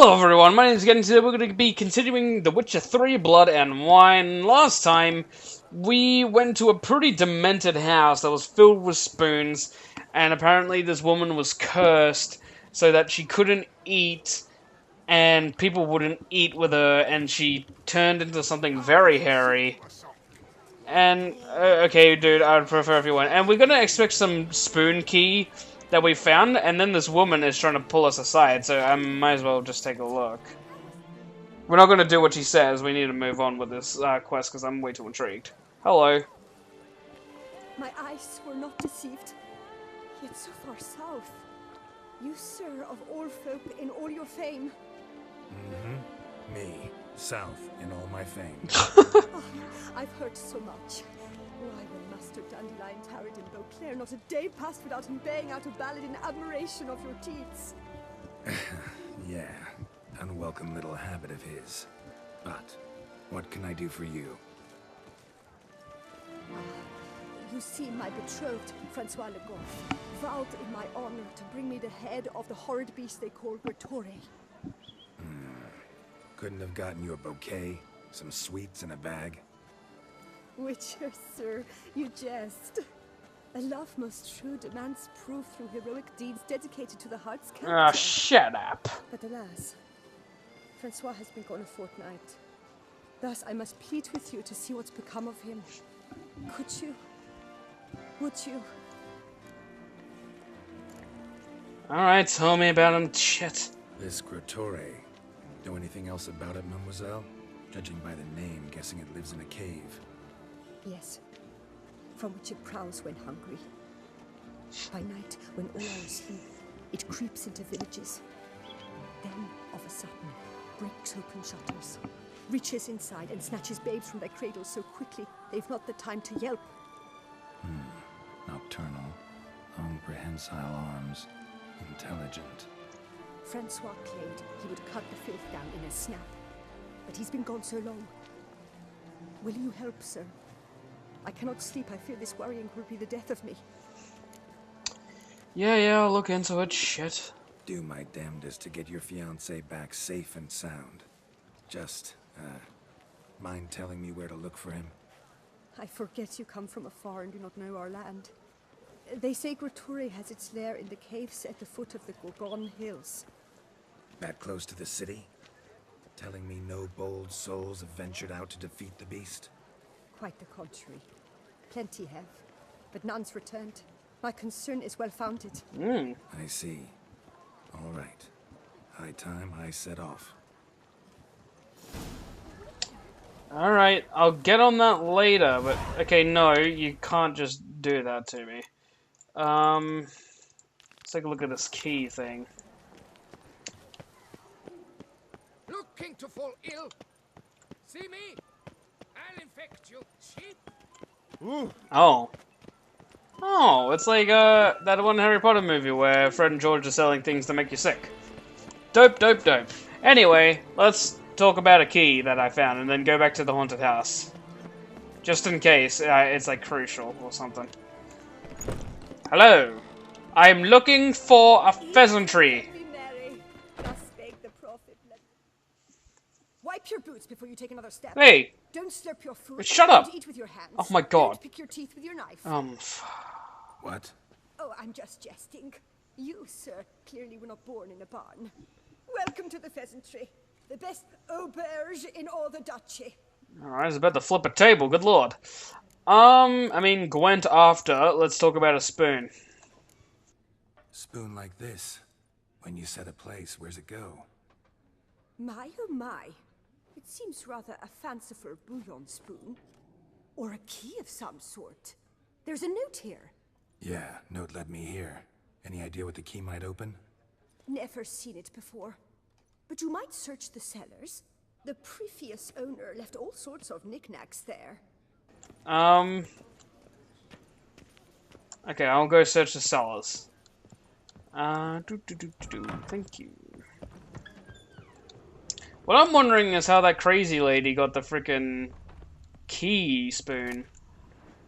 Hello everyone, my name is Getting. Today we're going to be continuing The Witcher 3 Blood and Wine. Last time, we went to a pretty demented house that was filled with spoons, and apparently this woman was cursed so that she couldn't eat, and people wouldn't eat with her, and she turned into something very hairy. And, okay dude, I would prefer if you went. And we're going to expect some spoon key that we found, and then this woman is trying to pull us aside, so I might as well just take a look. We're not going to do what she says, we need to move on with this quest, because I'm way too intrigued. Hello. My eyes were not deceived, yet so far south. You, sir, of all folk in all your fame. Me, south in all my fame. Oh, I've heard so much. Why, when Master Dandelion tarried in Beauclair, not a day passed without him baying out a ballad in admiration of your deeds. Yeah, unwelcome little habit of his. But, what can I do for you? You see, my betrothed, Francois Le Goff, vowed in my honor to bring me the head of the horrid beast they call Grattore. Couldn't have gotten you a bouquet, some sweets in a bag? Witcher, sir, you jest. A love most true demands proof through heroic deeds dedicated to the heart's captain. Ah, shut up. But alas, Francois has been gone a fortnight. Thus I must plead with you to see what's become of him. Could you? Would you? Alright, tell me about him, shit. This Grattore. Know anything else about it, mademoiselle? Judging by the name, guessing it lives in a cave. Yes, from which it prowls when hungry. By night, when all are asleep, it creeps into villages. Then, of a sudden, breaks open shutters, reaches inside and snatches babes from their cradles so quickly they've not the time to yelp. Nocturnal, long prehensile arms, intelligent. Francois claimed he would cut the filth down in a snap, but he's been gone so long. Will you help, sir? I cannot sleep. I fear this worrying will be the death of me. Yeah, I'll look into it, shit. Do my damnedest to get your fiancé back safe and sound. Just, mind telling me where to look for him? I forget you come from afar and do not know our land. They say Grattore has its lair in the caves at the foot of the Gorgon Hills. That close to the city? Telling me no bold souls have ventured out to defeat the beast? Quite the contrary. Plenty have, but none's returned. My concern is well-founded. I see. All right. High time I set off. Alright, I'll get on that later, but... Okay, no, you can't just do that to me. Let's take a look at this key thing. Looking to fall ill? See me? I'll infect you, sheep. Oh. Oh, it's like, that one Harry Potter movie where Fred and George are selling things to make you sick. Dope. Anyway, let's talk about a key that I found and then go back to the haunted house. Just in case, it's like crucial or something. Hello. I'm looking for a Peasantry. Be merry. Thus spake the prophet. Wipe your boots before you take another step. Hey. Don't slurp your food. Shut up. Don't eat with your hands. Oh my god. Don't pick your teeth with your knife. What? Oh, I'm just jesting. You, sir, clearly were not born in a barn. Welcome to the Peasantry. The best auberge in all the duchy. Alright, it's about to flip a table, good lord. I mean, Gwent after, let's talk about a spoon. Spoon like this. When you set a place, where's it go? My, oh my. It seems rather a fanciful bouillon spoon. Or a key of some sort. There's a note here. Yeah, note led me here. Any idea what the key might open? Never seen it before. But you might search the cellars. The previous owner left all sorts of knickknacks there. Okay, I'll go search the cellars. Thank you. What I'm wondering is how that crazy lady got the frickin' key spoon.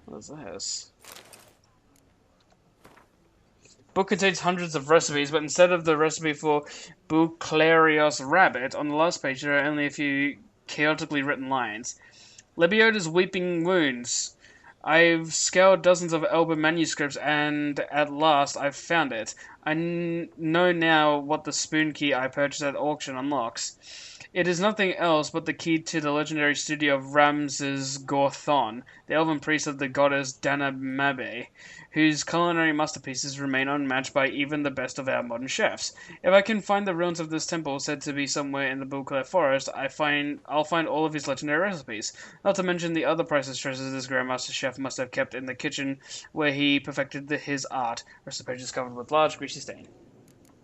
What is this? Book contains hundreds of recipes, but instead of the recipe for Buclarios rabbit, on the last page there are only a few chaotically written lines. Lebioda's weeping wounds. I've scoured dozens of Elba manuscripts, and at last I've found it. I know now what the spoon key I purchased at auction unlocks. It is nothing else but the key to the legendary studio of Ramses Gorthon, the elven priest of the goddess Danamabe, whose culinary masterpieces remain unmatched by even the best of our modern chefs. If I can find the ruins of this temple, said to be somewhere in the Beauclair forest, I'll find all of his legendary recipes. Not to mention the other priceless treasures this grandmaster chef must have kept in the kitchen where he perfected his art. Rest of the page is covered with large greasy stain.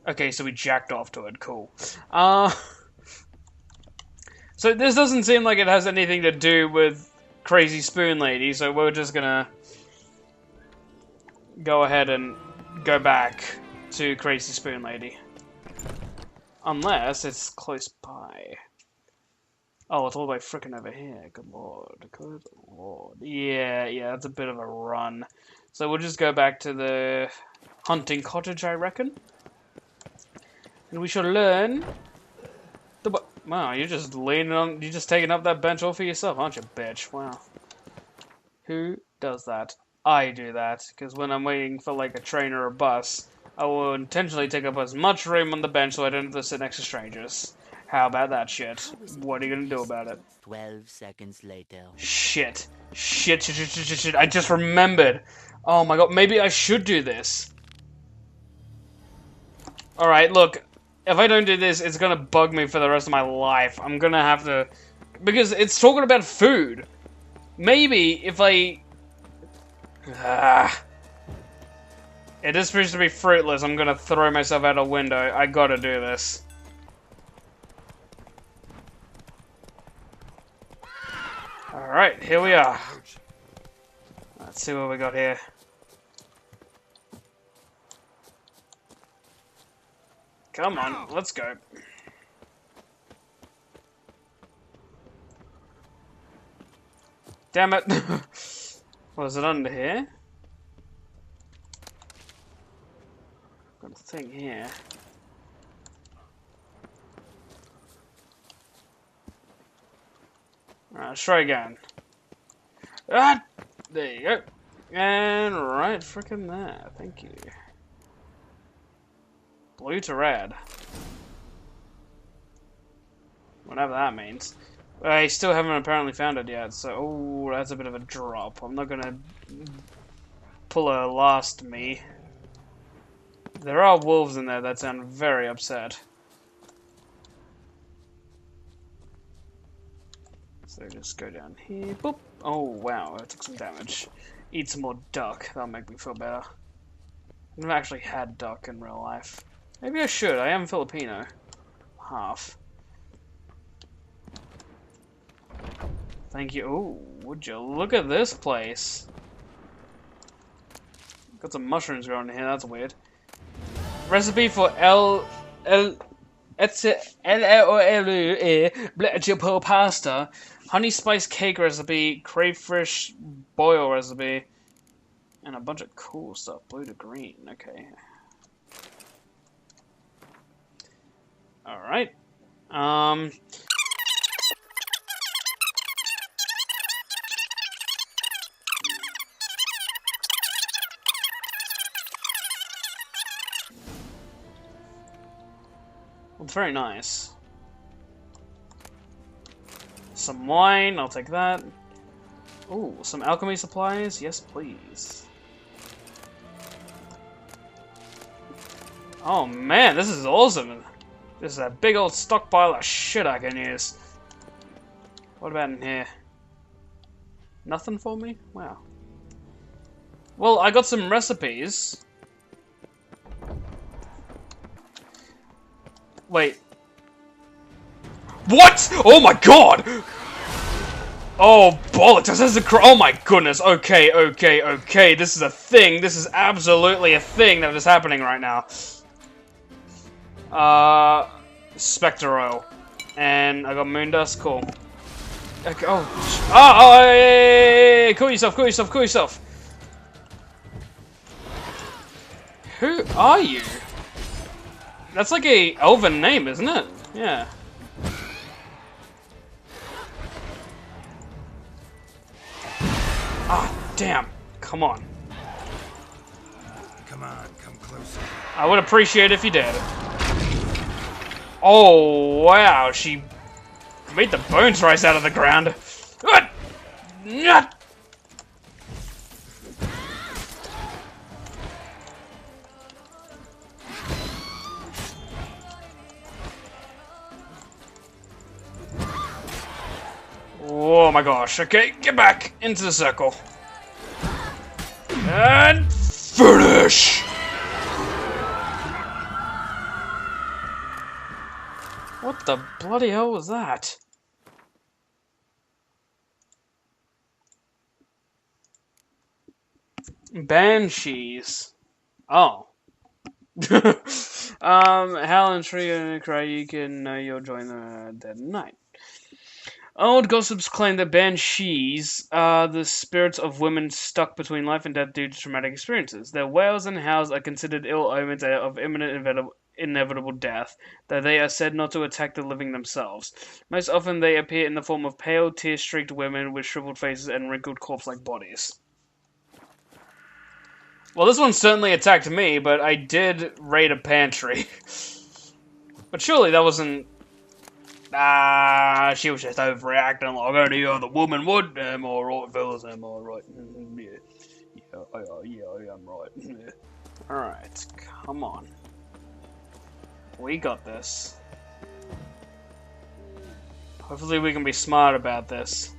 Okay, so we jacked off to it. Cool. So this doesn't seem like it has anything to do with Crazy Spoon Lady, so we're just gonna go ahead and go back to Crazy Spoon Lady. Unless it's close by. Oh, it's all the way frickin' over here. Good lord. Good lord. Yeah, that's a bit of a run. So we'll just go back to the hunting cottage, I reckon. And we shall learn the... Wow, you're just leaning on... You're just taking up that bench all for yourself, aren't you, bitch? Wow. Who does that? I do that, because when I'm waiting for, like, a train or a bus, I will intentionally take up as much room on the bench so I don't have to sit next to strangers. How about that shit? What are you gonna do about it? 12 seconds later. Shit. Shit. I just remembered. Oh my god, maybe I should do this. Alright, look. If I don't do this, it's gonna bug me for the rest of my life. I'm gonna have to... Because it's talking about food. Maybe if I... It is supposed to be fruitless. I'm gonna throw myself out a window. I gotta do this. Alright, here we are. Let's see what we got here. Come on, let's go. Damn it. Was it under here? Got a thing here. Alright, let's try again. Ah! There you go. And right frickin' there. Thank you. Blue to red. Whatever that means. I still haven't apparently found it yet, so... Oh, that's a bit of a drop. I'm not gonna pull a last me. There are wolves in there that sound very upset. So just go down here. Boop! Oh, wow, I took some damage. Eat some more duck. That'll make me feel better. I've never actually had duck in real life. Maybe I should. I am Filipino. Half. Thank you. Oh, would you look at this place? Got some mushrooms growing in here. That's weird. Recipe for pasta, honey spice cake recipe, crayfish boil recipe, and a bunch of cool stuff. Blue to green. Okay. All right. It's very nice. Some wine, I'll take that. Ooh, some alchemy supplies? Yes, please. Oh man, this is awesome. This is a big old stockpile of shit I can use. What about in here? Nothing for me? Wow. Well, I got some recipes. Wait. What? Oh my god! Oh, bollocks. This is oh my goodness. Okay. This is a thing. This is absolutely a thing that is happening right now. Spectre oil. And I got moon dust. Cool. Okay, hey, cool yourself. Who are you? That's like a elven name, isn't it? Yeah. Ah, damn. Come on. Come on, come closer. I would appreciate it if you did. Oh, wow. She made the bones rise out of the ground. Oh my gosh. Okay, get back into the circle. And finish! What the bloody hell was that? Banshees. Oh. Hal and Tree and Cry, you can know you'll join the dead night. Old gossips claim that Banshees are the spirits of women stuck between life and death due to traumatic experiences. Their wails and howls are considered ill omens of imminent inevitable death, though they are said not to attack the living themselves. Most often they appear in the form of pale, tear-streaked women with shriveled faces and wrinkled corpse-like bodies. Well, this one certainly attacked me, but I did raid a pantry. But surely that wasn't... she was just overreacting like any other woman would. Am I right, fellas? Am I right? Yeah, I am right. Yeah. Alright, come on. We got this. Hopefully we can be smart about this.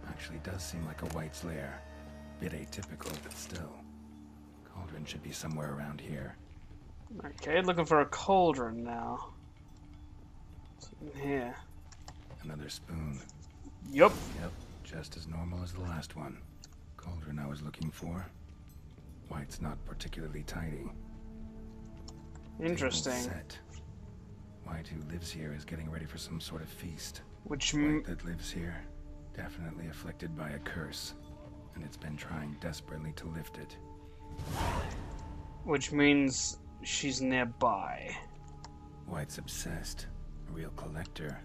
Actually does seem like a Wight's lair. Bit atypical, but still. Cauldron should be somewhere around here. Okay, looking for a cauldron now. What's in here? Another spoon. Yup. Yep, just as normal as the last one. Cauldron I was looking for. Wight's not particularly tidy. Interesting. Table set. Wight, who lives here, is getting ready for some sort of feast. Which Wight that lives here, definitely afflicted by a curse, and it's been trying desperately to lift it. Which means she's nearby. Wight's obsessed. A real collector.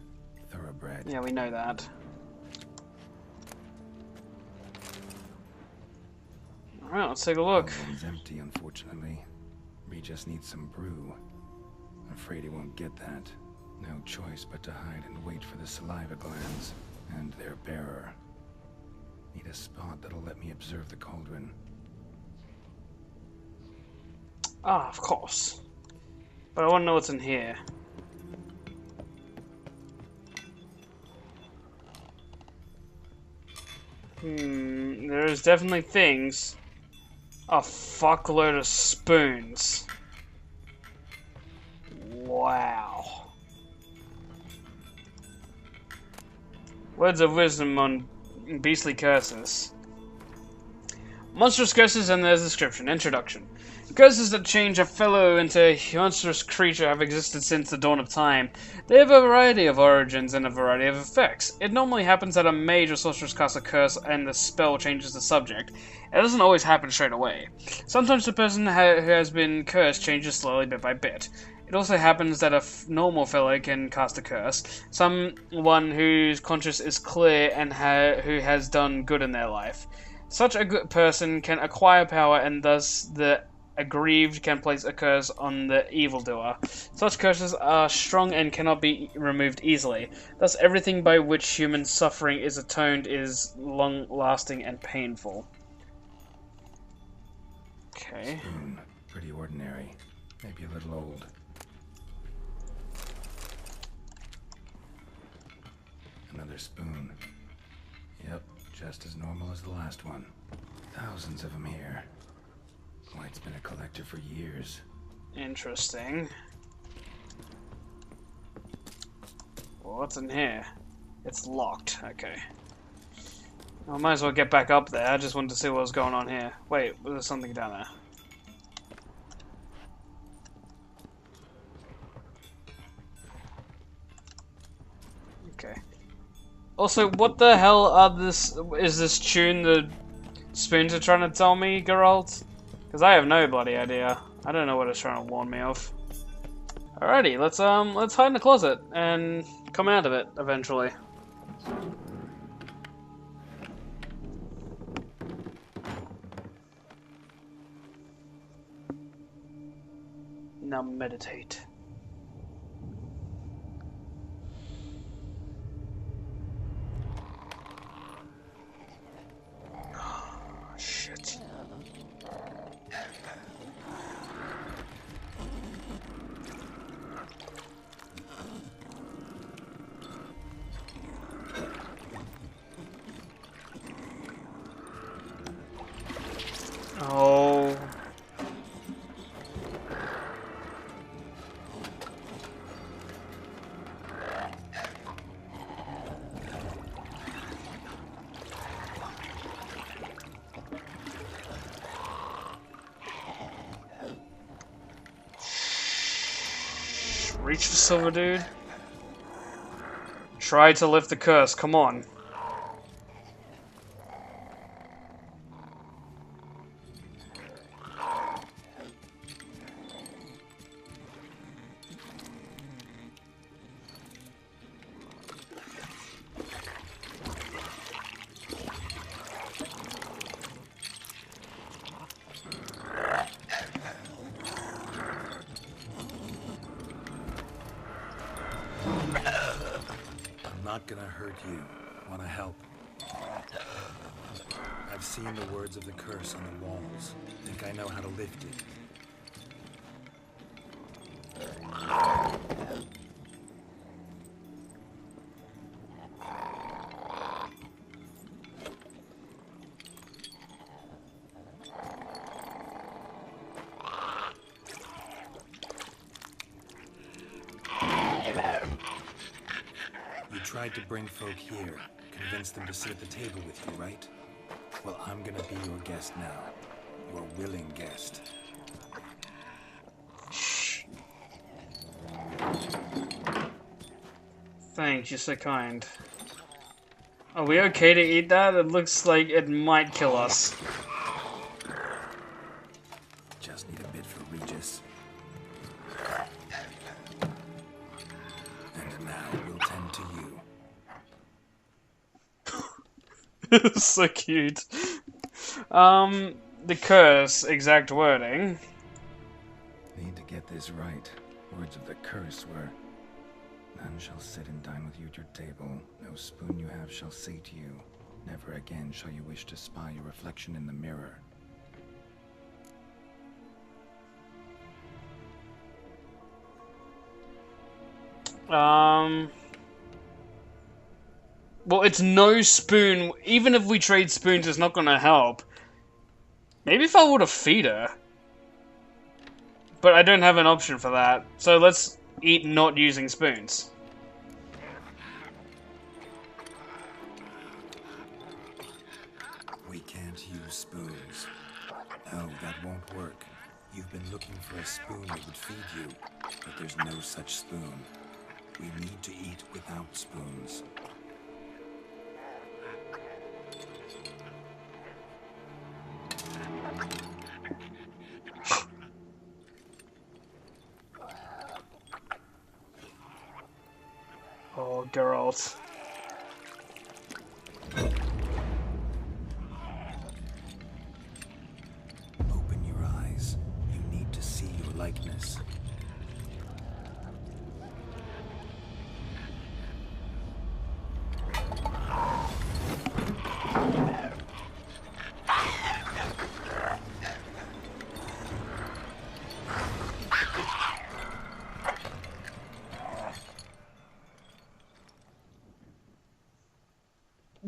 Thoroughbred. Yeah, we know that. Alright, let's take a look. Cauldron's empty, unfortunately. We just need some brew. I'm afraid he won't get that. No choice but to hide and wait for the saliva glands and their bearer. Need a spot that'll let me observe the cauldron. Ah, of course. But I want to know what's in here. There's definitely things. A fuckload of spoons. Wow. Words of wisdom on beastly curses. Monstrous curses and their description. Introduction. Curses that change a fellow into a monstrous creature have existed since the dawn of time. They have a variety of origins and a variety of effects. It normally happens that a mage or sorceress casts a curse and the spell changes the subject. It doesn't always happen straight away. Sometimes the person who has been cursed changes slowly bit by bit. It also happens that a normal fellow can cast a curse, someone whose conscience is clear and who has done good in their life. Such a good person can acquire power, and thus the aggrieved can place a curse on the evildoer. Such curses are strong and cannot be removed easily. Thus everything by which human suffering is atoned is long-lasting and painful. Okay. Spoon. Pretty ordinary. Maybe a little old. Another spoon. Yep, just as normal as the last one. Thousands of them here. Wight's been a collector for years. Interesting. Well, what's in here? It's locked. Okay. I might as well get back up there. I just wanted to see what was going on here. Wait, there's something down there. Okay. Also, what the hell is this tune the spoons are trying to tell me, Geralt? Because I have no bloody idea. I don't know what it's trying to warn me of. Alrighty, let's hide in the closet and come out of it eventually. Now meditate. Shit. Oh. Reach for silver, dude. Try to lift the curse, come on. Not gonna hurt you. Wanna help? I've seen the words of the curse on the walls. Think I know how to lift it. Tried to bring folk here, convince them to sit at the table with you, right? Well, I'm gonna be your guest now. Your willing guest. Thanks, you're so kind. Are we okay to eat that? It looks like it might kill us. Just need a bit for Regis. And now we'll tend to you. So cute. The curse, exact wording. Need to get this right. Words of the curse were, none shall sit and dine with you at your table. No spoon you have shall say to you, never again shall you wish to spy your reflection in the mirror. Well, it's no spoon. Even if we trade spoons, it's not gonna help. Maybe if I were to feed her. But I don't have an option for that. So let's eat not using spoons. We can't use spoons. No, that won't work. You've been looking for a spoon that would feed you, but there's no such spoon. We need to eat without spoons. Oh, Geralt. Open your eyes. You need to see your likeness.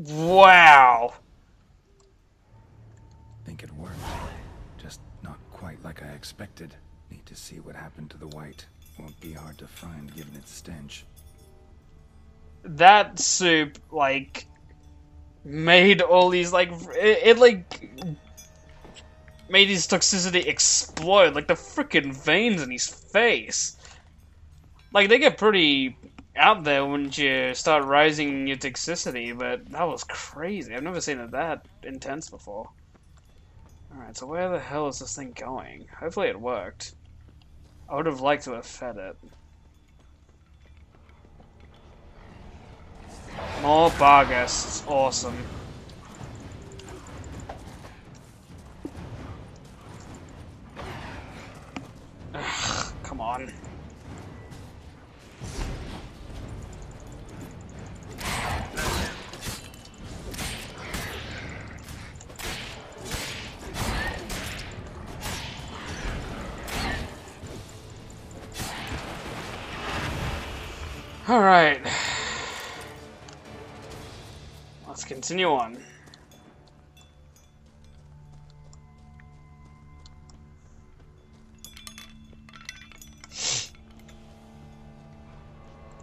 Wow. Think it worked. Just not quite like I expected. Need to see what happened to the Wight. Won't be hard to find given its stench. That soup, like, made all these like it like made his toxicity explode, like the freaking veins in his face. Like they get pretty out there when you start raising your toxicity, but that was crazy. I've never seen it that intense before. Alright, so where the hell is this thing going? Hopefully it worked. I would have liked to have fed it. More Barghasts. Awesome. Ugh, come on. Alright. Let's continue on.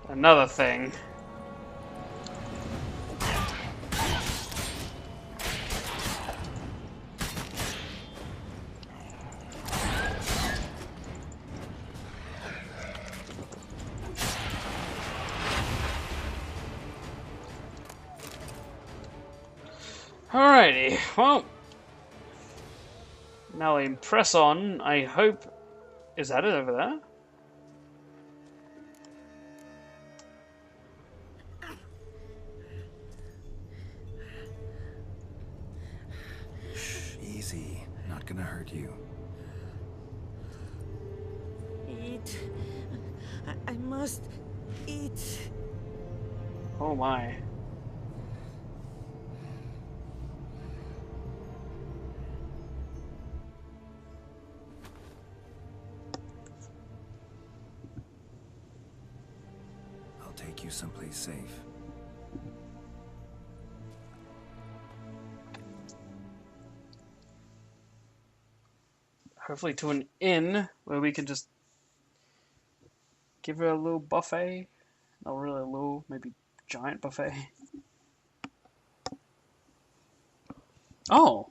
Another thing. Alrighty, well, now we press on. I hope. Is that it over there? Shh, easy. Not gonna hurt you. Eat. I must eat. Oh my. Take you someplace safe. Hopefully to an inn where we can just give her a little buffet. Not really a little, maybe giant buffet. Oh!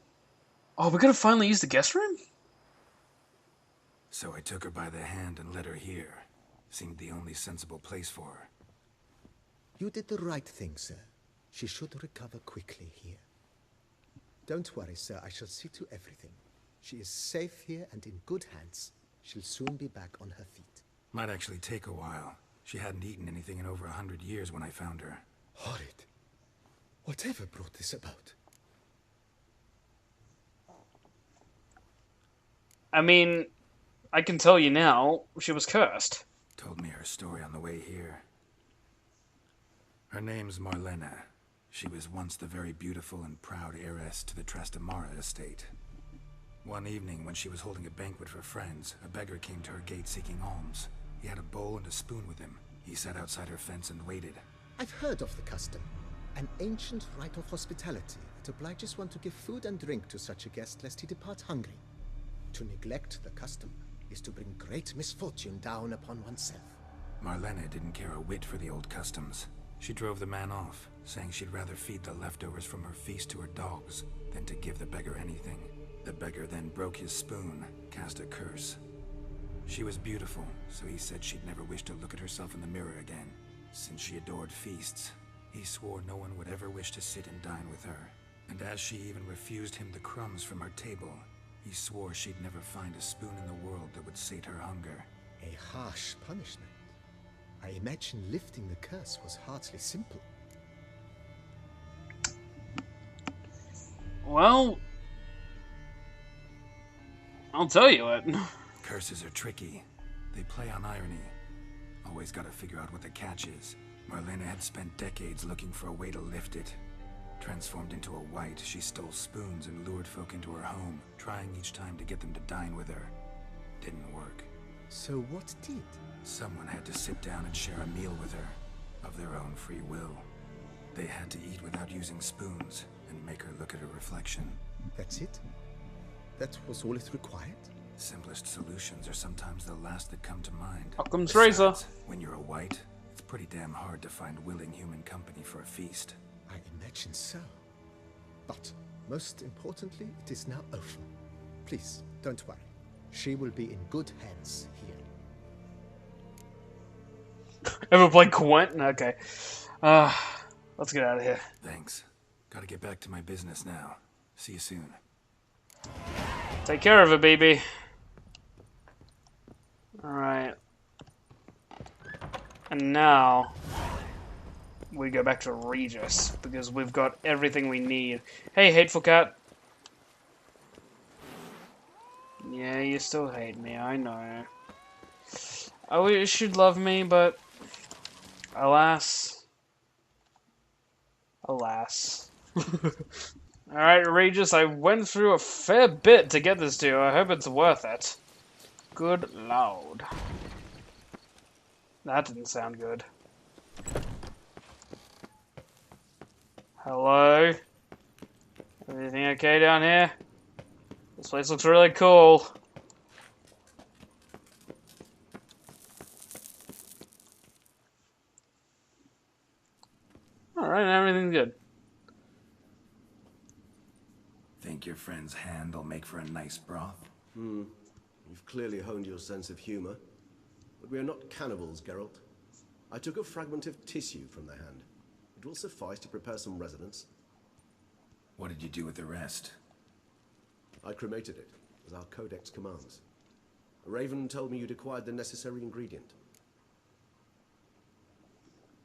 Oh, we're gonna finally use the guest room? So I took her by the hand and led her here. Seemed the only sensible place for her. You did the right thing, sir. She should recover quickly here. Don't worry, sir. I shall see to everything. She is safe here and in good hands. She'll soon be back on her feet. Might actually take a while. She hadn't eaten anything in over 100 years when I found her. Horrid. Whatever brought this about? I mean, I can tell you now, she was cursed. Told me her story on the way here. Her name's Marlena. She was once the very beautiful and proud heiress to the Trastamara estate. One evening, when she was holding a banquet for friends, a beggar came to her gate seeking alms. He had a bowl and a spoon with him. He sat outside her fence and waited. I've heard of the custom. An ancient rite of hospitality that obliges one to give food and drink to such a guest lest he depart hungry. To neglect the custom is to bring great misfortune down upon oneself. Marlena didn't care a whit for the old customs. She drove the man off, saying she'd rather feed the leftovers from her feast to her dogs than to give the beggar anything. The beggar then broke his spoon, cast a curse. She was beautiful, so he said she'd never wish to look at herself in the mirror again. Since she adored feasts, he swore no one would ever wish to sit and dine with her. And as she even refused him the crumbs from her table, he swore she'd never find a spoon in the world that would sate her hunger. A harsh punishment. I imagine lifting the curse was hardly simple. Well, I'll tell you what. Curses are tricky. They play on irony. Always gotta figure out what the catch is. Marlena had spent decades looking for a way to lift it. Transformed into a wight, she stole spoons and lured folk into her home, trying each time to get them to dine with her. Didn't work. So what did? Someone had to sit down and share a meal with her, of their own free will. They had to eat without using spoons, and make her look at her reflection. That's it? That was all it required? Simplest solutions are sometimes the last that come to mind. Occam's razor. Besides, when you're a wight, it's pretty damn hard to find willing human company for a feast. I imagine so. But most importantly, it is now over. Please, don't worry. She will be in good hands here. Ever played Quentin? Okay. Let's get out of here. Thanks. Gotta get back to my business now. See you soon. Take care of it, baby. Alright. And now we go back to Regis, because we've got everything we need. Hey, Hateful Cat. Yeah, you still hate me, I know. I wish you'd love me, but alas. Alas. Alright, Regis, I went through a fair bit to get this to you. I hope it's worth it. Good lord. That didn't sound good. Hello? Everything okay down here? This place looks really cool. Alright, everything's good. Think your friend's hand will make for a nice broth? You've clearly honed your sense of humor. But we are not cannibals, Geralt. I took a fragment of tissue from the hand. It will suffice to prepare some resonance. What did you do with the rest? I cremated it, as our codex commands. Raven told me you'd acquired the necessary ingredient.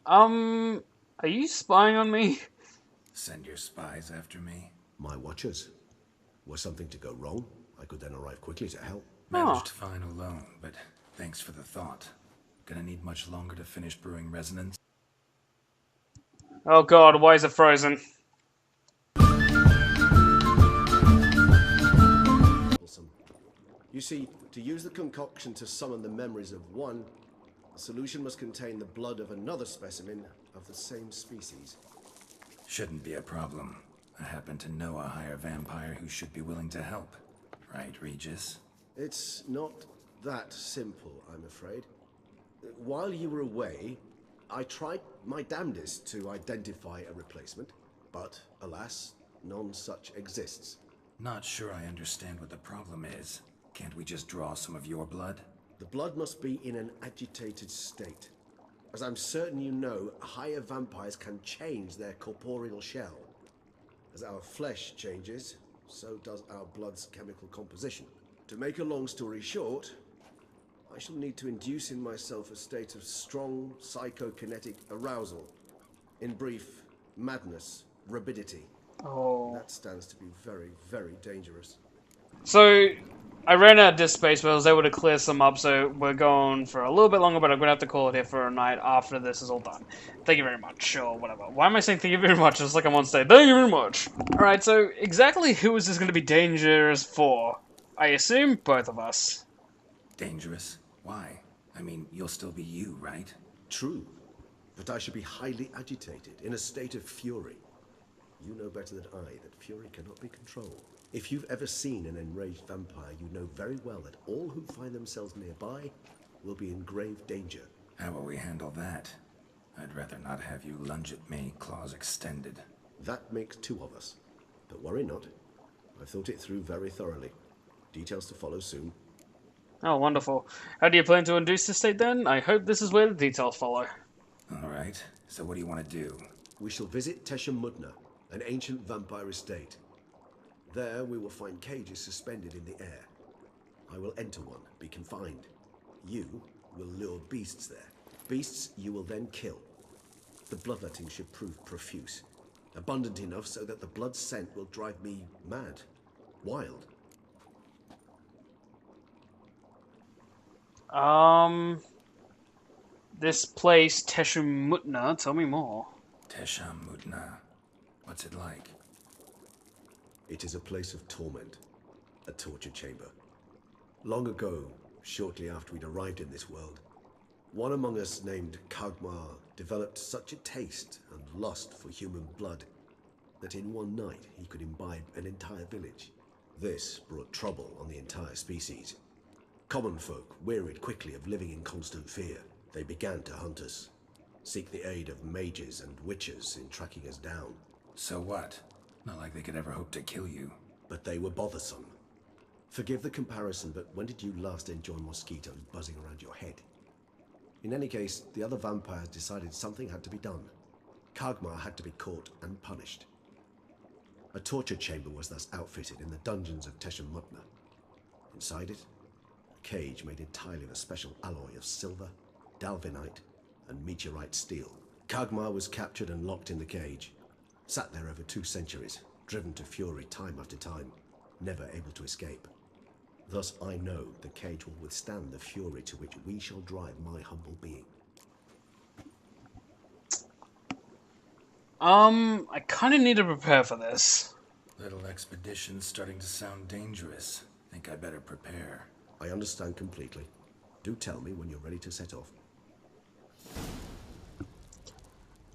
Are you spying on me? Send your spies after me? My watchers. Were something to go wrong, I could then arrive quickly to help. Managed fine alone, but thanks for the thought. Gonna need much longer to finish brewing resonance? Oh god, why is it frozen? You see, to use the concoction to summon the memories of one, the solution must contain the blood of another specimen of the same species. Shouldn't be a problem. I happen to know a higher vampire who should be willing to help. Right, Regis? It's not that simple, I'm afraid. While you were away, I tried my damnedest to identify a replacement, but alas, none such exists. Not sure I understand what the problem is. Can't we just draw some of your blood? The blood must be in an agitated state. As I'm certain you know, higher vampires can change their corporeal shell. As our flesh changes, so does our blood's chemical composition. To make a long story short, I shall need to induce in myself a state of strong psychokinetic arousal. In brief, madness, rabidity. Oh. That stands to be very, very dangerous. So, I ran out of disk space, but I was able to clear some up, so we're going for a little bit longer, but I'm going to have to call it here for a night after this is all done. Thank you very much, or whatever. Why am I saying thank you very much? It's like I'm on stage. Thank you very much! Alright, so exactly who is this going to be dangerous for? I assume both of us. Dangerous? Why? I mean, you'll still be you, right? True, but I should be highly agitated, in a state of fury. You know better than I that fury cannot be controlled. If you've ever seen an enraged vampire, you know very well that all who find themselves nearby will be in grave danger. How will we handle that? I'd rather not have you lunge at me, claws extended. That makes two of us. But worry not. I've thought it through very thoroughly. Details to follow soon. Oh, wonderful. How do you plan to induce the state then? I hope this is where the details follow. Alright, so what do you want to do? We shall visit Teshem Mudna, an ancient vampire estate. There we will find cages suspended in the air. I will enter one, be confined. You will lure beasts there. Beasts you will then kill. The bloodletting should prove profuse. Abundant enough so that the blood scent will drive me mad. Wild. This place, Teshem Mudna, tell me more. Teshem Mudna. What's it like? It is a place of torment, a torture chamber. Long ago, shortly after we'd arrived in this world, one among us named Kagmar developed such a taste and lust for human blood that in one night he could imbibe an entire village. This brought trouble on the entire species. Common folk wearied quickly of living in constant fear. They began to hunt us, seek the aid of mages and witches in tracking us down. So what? Not like they could ever hope to kill you. But they were bothersome. Forgive the comparison, but when did you last enjoy mosquitoes buzzing around your head? In any case, the other vampires decided something had to be done. Kagmar had to be caught and punished. A torture chamber was thus outfitted in the dungeons of Teschenmutner. Inside it, a cage made entirely of a special alloy of silver, dalvinite, and meteorite steel. Kagmar was captured and locked in the cage, sat there over 2 centuries, driven to fury time after time, never able to escape. Thus I know the cage will withstand the fury to which we shall drive my humble being. I kind of need to prepare for this. Little expedition's starting to sound dangerous. Think I better prepare. I understand completely. Do tell me when you're ready to set off.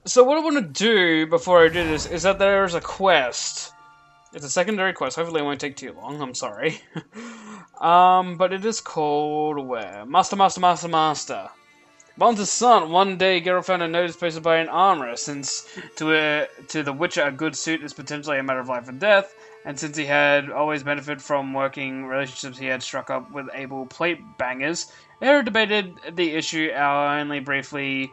So what I want to do before I do this is that there's a quest. It's a secondary quest. Hopefully it won't take too long. I'm sorry. But it is called where? Master. Bon's son. One day, Geralt found a notice posted by an armorer. Since to the Witcher a good suit is potentially a matter of life and death, and since he had always benefited from working relationships he had struck up with able plate bangers, they debated the issue only briefly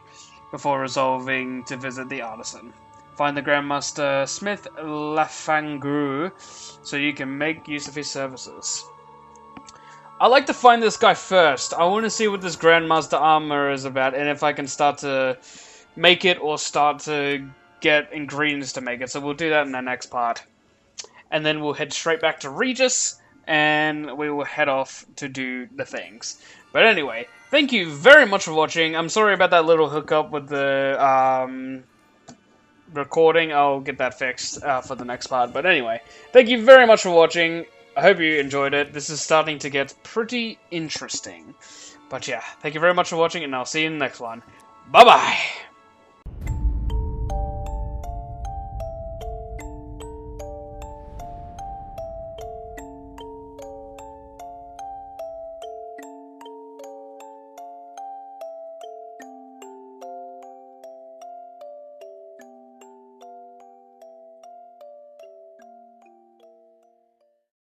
before resolving to visit the artisan. Find the Grandmaster Smith Lafangru so you can make use of his services. I like to find this guy first. I want to see what this Grandmaster armor is about, and if I can start to make it or start to get ingredients to make it. So we'll do that in the next part. And then we'll head straight back to Regis, and we will head off to do the things. But anyway, thank you very much for watching. I'm sorry about that little hookup with the recording. I'll get that fixed for the next part. But anyway, thank you very much for watching. I hope you enjoyed it. This is starting to get pretty interesting. But yeah, thank you very much for watching, and I'll see you in the next one. Bye-bye!